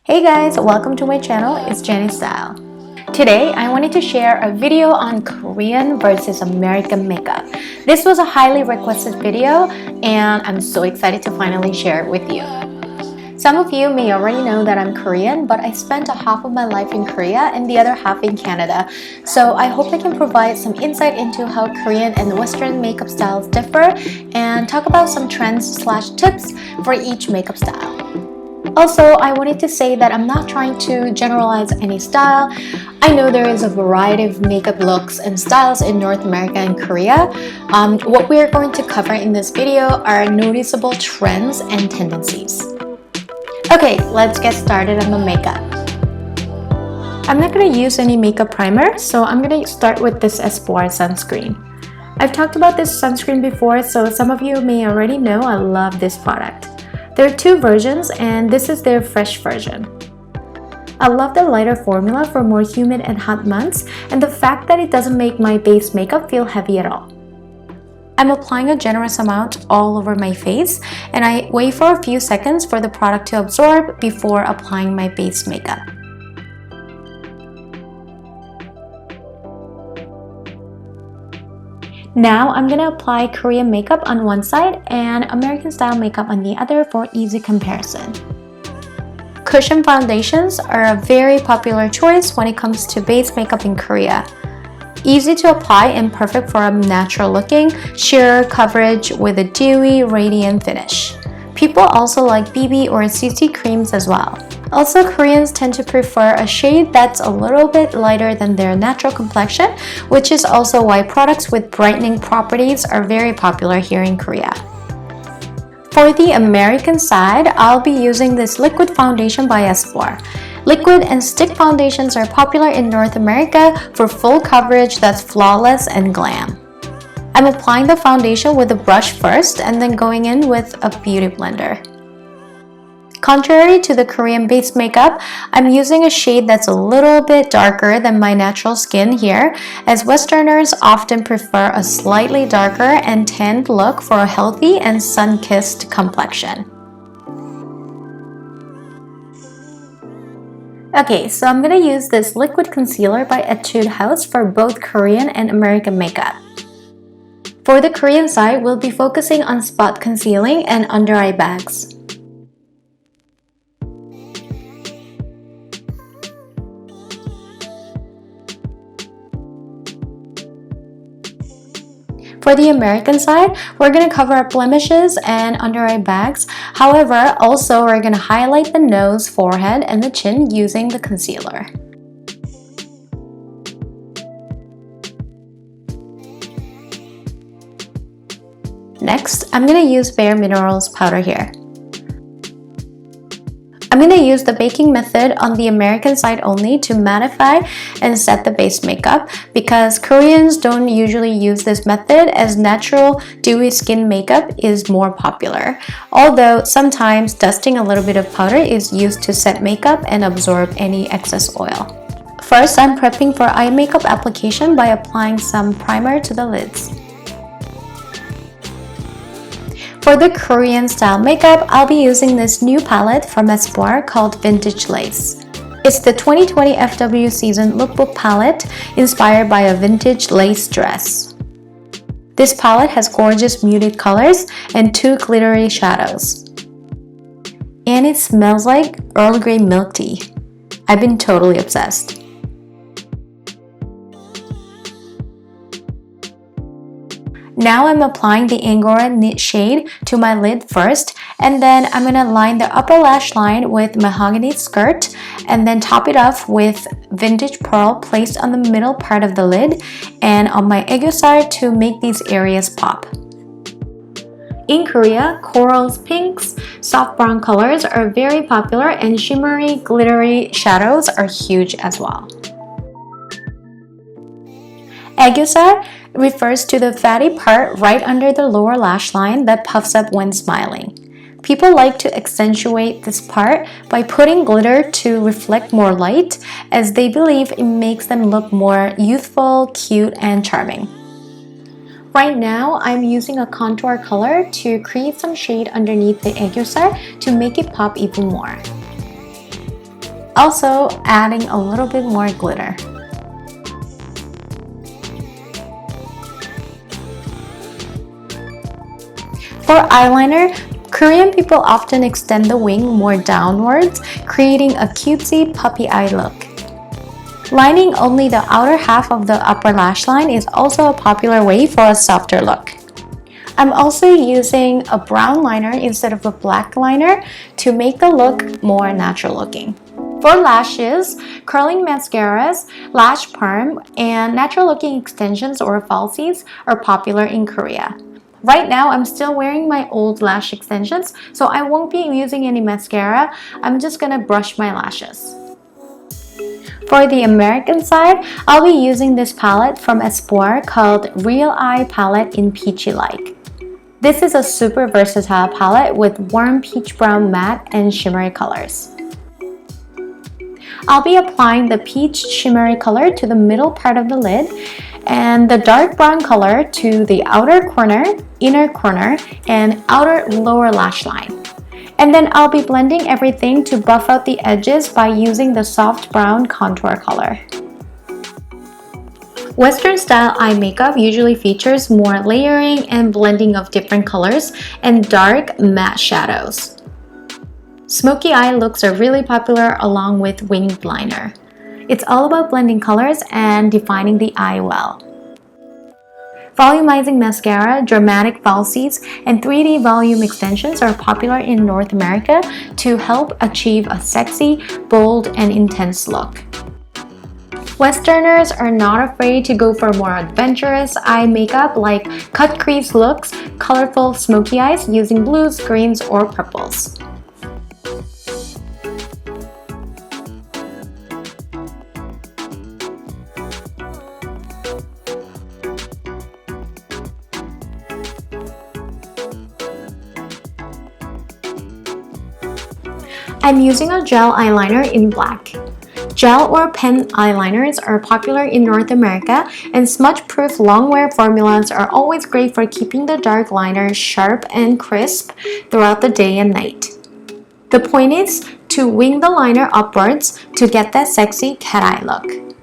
Hey guys, welcome to my channel. It's Jenny Style. Today, I wanted to share a video on Korean versus American makeup. This was a highly requested video and I'm so excited to finally share it with you. Some of you may already know that I'm Korean, but I spent a half of my life in Korea and the other half in Canada. So I hope I can provide some insight into how Korean and Western makeup styles differ and talk about some trends/tips for each makeup style. Also, I wanted to say that I'm not trying to generalize any style. I know there is a variety of makeup looks and styles in North America and Korea. What we are going to cover in this video are noticeable trends and tendencies. Okay, let's get started on the makeup. I'm not going to use any makeup primer, so I'm going to start with this Espoir sunscreen. I've talked about this sunscreen before, so some of you may already know I love this product. There are two versions and this is their fresh version. I love the lighter formula for more humid and hot months and the fact that it doesn't make my base makeup feel heavy at all. I'm applying a generous amount all over my face and I wait for a few seconds for the product to absorb before applying my base makeup. Now I'm going to apply Korean makeup on one side and American style makeup on the other for easy comparison. Cushion foundations are a very popular choice when it comes to base makeup in Korea. Easy to apply and perfect for a natural looking, sheer coverage with a dewy, radiant finish. People also like BB or CC creams as well. Also, Koreans tend to prefer a shade that's a little bit lighter than their natural complexion, which is also why products with brightening properties are very popular here in Korea. For the American side, I'll be using this liquid foundation by Espoir. Liquid and stick foundations are popular in North America for full coverage that's flawless and glam. I'm applying the foundation with a brush first and then going in with a beauty blender. Contrary to the Korean base makeup, I'm using a shade that's a little bit darker than my natural skin here, as Westerners often prefer a slightly darker and tanned look for a healthy and sun-kissed complexion. Okay, so I'm going to use this liquid concealer by Etude House for both Korean and American makeup. For the Korean side, we'll be focusing on spot concealing and under eye bags. For the American side, we're going to cover up blemishes and under eye bags. However, also we're going to highlight the nose, forehead, and the chin using the concealer. Next, I'm going to use Bare Minerals powder here. I'm going to use the baking method on the American side only to mattify and set the base makeup because Koreans don't usually use this method as natural dewy skin makeup is more popular. Although sometimes dusting a little bit of powder is used to set makeup and absorb any excess oil. First, I'm prepping for eye makeup application by applying some primer to the lids. For the Korean style makeup, I'll be using this new palette from Espoir called Vintage Lace. It's the 2020 FW Season Lookbook palette inspired by a vintage lace dress. This palette has gorgeous muted colors and two glittery shadows. And it smells like Earl Grey milk tea. I've been totally obsessed. Now I'm applying the Angora Knit shade to my lid first, and then I'm going to line the upper lash line with Mahogany Skirt and then top it off with Vintage Pearl placed on the middle part of the lid and on my aiguisar to make these areas pop. In Korea, corals, pinks, soft brown colors are very popular and shimmery, glittery shadows are huge as well. Aiguisar refers to the fatty part right under the lower lash line that puffs up when smiling. People like to accentuate this part by putting glitter to reflect more light, as they believe it makes them look more youthful, cute, and charming. Right now, I'm using a contour color to create some shade underneath the aiguisar to make it pop even more. Also adding a little bit more glitter. For eyeliner, Korean people often extend the wing more downwards, creating a cutesy puppy eye look. Lining only the outer half of the upper lash line is also a popular way for a softer look. I'm also using a brown liner instead of a black liner to make the look more natural looking. For lashes, curling mascaras, lash perm, and natural looking extensions or falsies are popular in Korea. Right now, I'm still wearing my old lash extensions, so I won't be using any mascara. I'm just gonna brush my lashes. For the American side, I'll be using this palette from Espoir called Real Eye Palette in Peachy Like. This is a super versatile palette with warm peach brown matte and shimmery colors. I'll be applying the peach shimmery color to the middle part of the lid and the dark brown color to the outer corner, inner corner, and outer lower lash line. And then I'll be blending everything to buff out the edges by using the soft brown contour color. Western style eye makeup usually features more layering and blending of different colors and dark matte shadows. Smoky eye looks are really popular along with winged liner. It's all about blending colors and defining the eye well. Volumizing mascara, dramatic falsies, and 3D volume extensions are popular in North America to help achieve a sexy, bold, and intense look. Westerners are not afraid to go for more adventurous eye makeup like cut crease looks, colorful smoky eyes using blues, greens, or purples. I'm using a gel eyeliner in black. Gel or pen eyeliners are popular in North America, and smudge-proof long-wear formulas are always great for keeping the dark liner sharp and crisp throughout the day and night. The point is to wing the liner upwards to get that sexy cat eye look.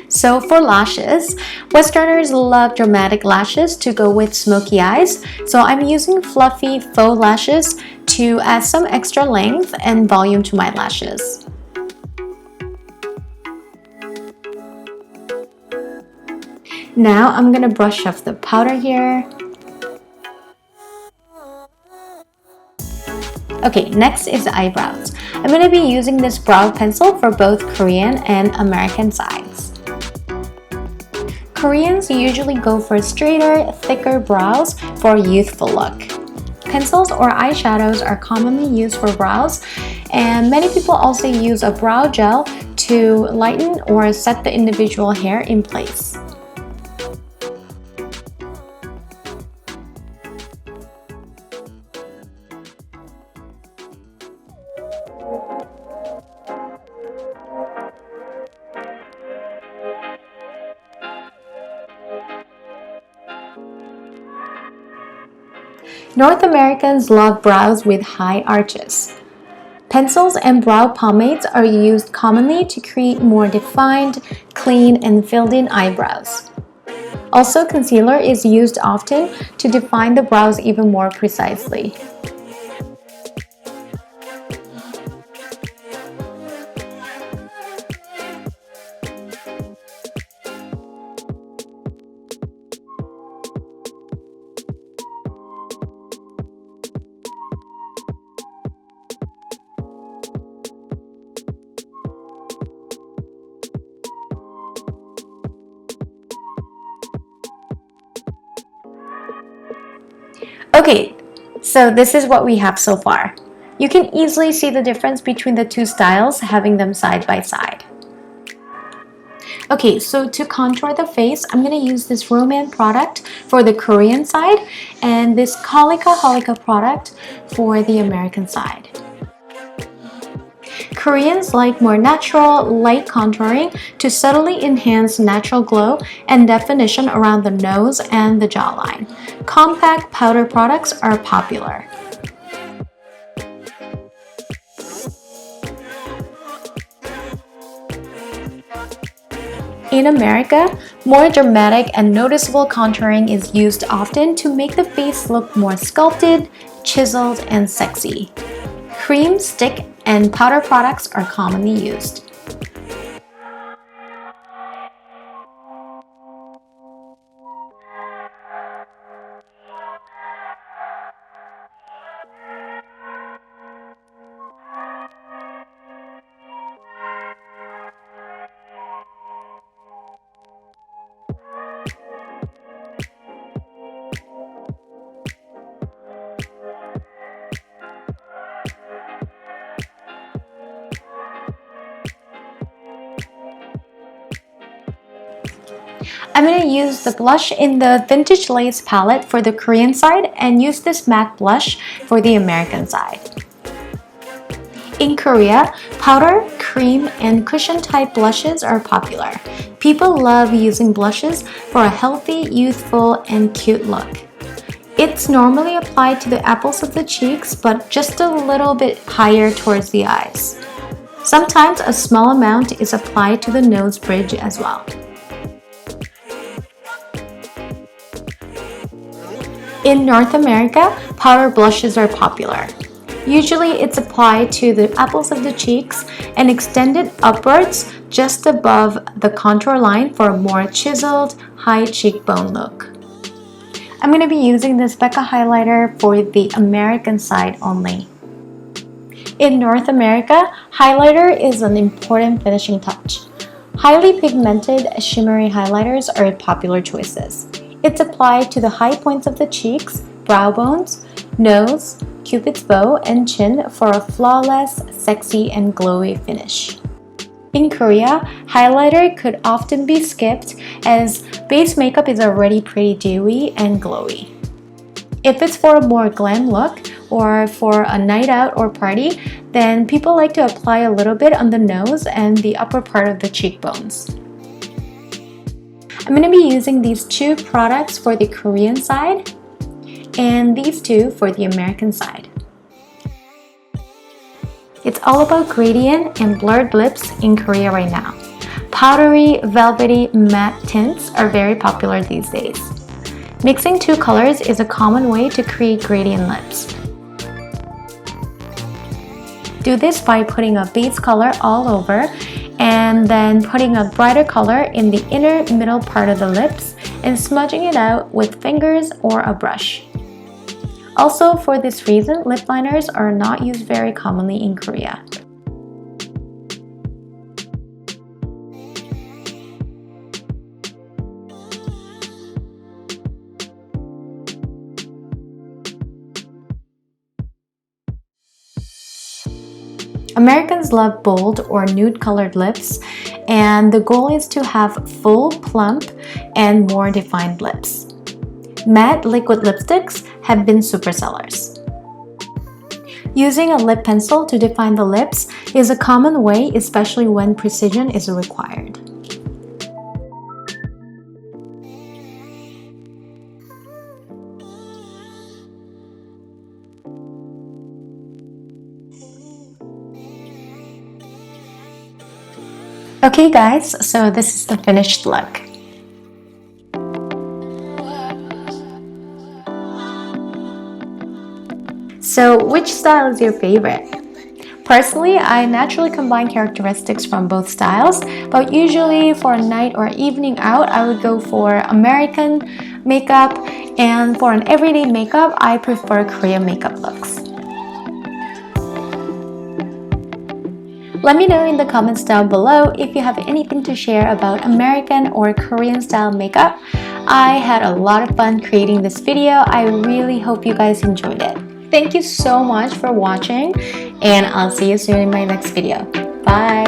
So for lashes, Westerners love dramatic lashes to go with smoky eyes, so I'm using fluffy faux lashes to add some extra length and volume to my lashes. Now I'm gonna brush off the powder here. Okay, next is eyebrows. I'm gonna be using this brow pencil for both Korean and American sides. Koreans usually go for straighter, thicker brows for a youthful look. Pencils or eyeshadows are commonly used for brows, and many people also use a brow gel to lighten or set the individual hair in place. North Americans love brows with high arches. Pencils and brow pomades are used commonly to create more defined, clean, and filled-in eyebrows. Also, concealer is used often to define the brows even more precisely. Okay, so this is what we have so far. You can easily see the difference between the two styles having them side by side. Okay, so to contour the face, I'm going to use this Roman product for the Korean side and this Holika product for the American side. Koreans like more natural, light contouring to subtly enhance natural glow and definition around the nose and the jawline. Compact powder products are popular. In America, more dramatic and noticeable contouring is used often to make the face look more sculpted, chiseled, and sexy. Cream, stick, and powder products are commonly used. I'm going to use the blush in the Vintage Lace palette for the Korean side and use this MAC blush for the American side. In Korea, powder, cream, and cushion type blushes are popular. People love using blushes for a healthy, youthful, and cute look. It's normally applied to the apples of the cheeks, but just a little bit higher towards the eyes. Sometimes a small amount is applied to the nose bridge as well. In North America, powder blushes are popular. Usually it's applied to the apples of the cheeks and extended upwards just above the contour line for a more chiseled, high cheekbone look. I'm going to be using this Bbia highlighter for the American side only. In North America, highlighter is an important finishing touch. Highly pigmented, shimmery highlighters are popular choices. It's applied to the high points of the cheeks, brow bones, nose, cupid's bow, and chin for a flawless, sexy, and glowy finish. In Korea, highlighter could often be skipped as base makeup is already pretty dewy and glowy. If it's for a more glam look or for a night out or party, then people like to apply a little bit on the nose and the upper part of the cheekbones. I'm going to be using these two products for the Korean side and these two for the American side. It's all about gradient and blurred lips in Korea right now. Powdery, velvety, matte tints are very popular these days. Mixing two colors is a common way to create gradient lips. Do this by putting a base color all over and then putting a brighter color in the inner middle part of the lips and smudging it out with fingers or a brush. Also, for this reason, lip liners are not used very commonly in Korea. Americans love bold or nude colored lips, and the goal is to have full, plump, and more defined lips. Matte liquid lipsticks have been super sellers. Using a lip pencil to define the lips is a common way, especially when precision is required. Okay guys, so this is the finished look. So which style is your favorite? Personally, I naturally combine characteristics from both styles, but usually for a night or evening out, I would go for American makeup, and for an everyday makeup, I prefer Korean makeup looks. Let me know in the comments down below if you have anything to share about American or Korean style makeup. I had a lot of fun creating this video. I really hope you guys enjoyed it. Thank you so much for watching, and I'll see you soon in my next video. Bye!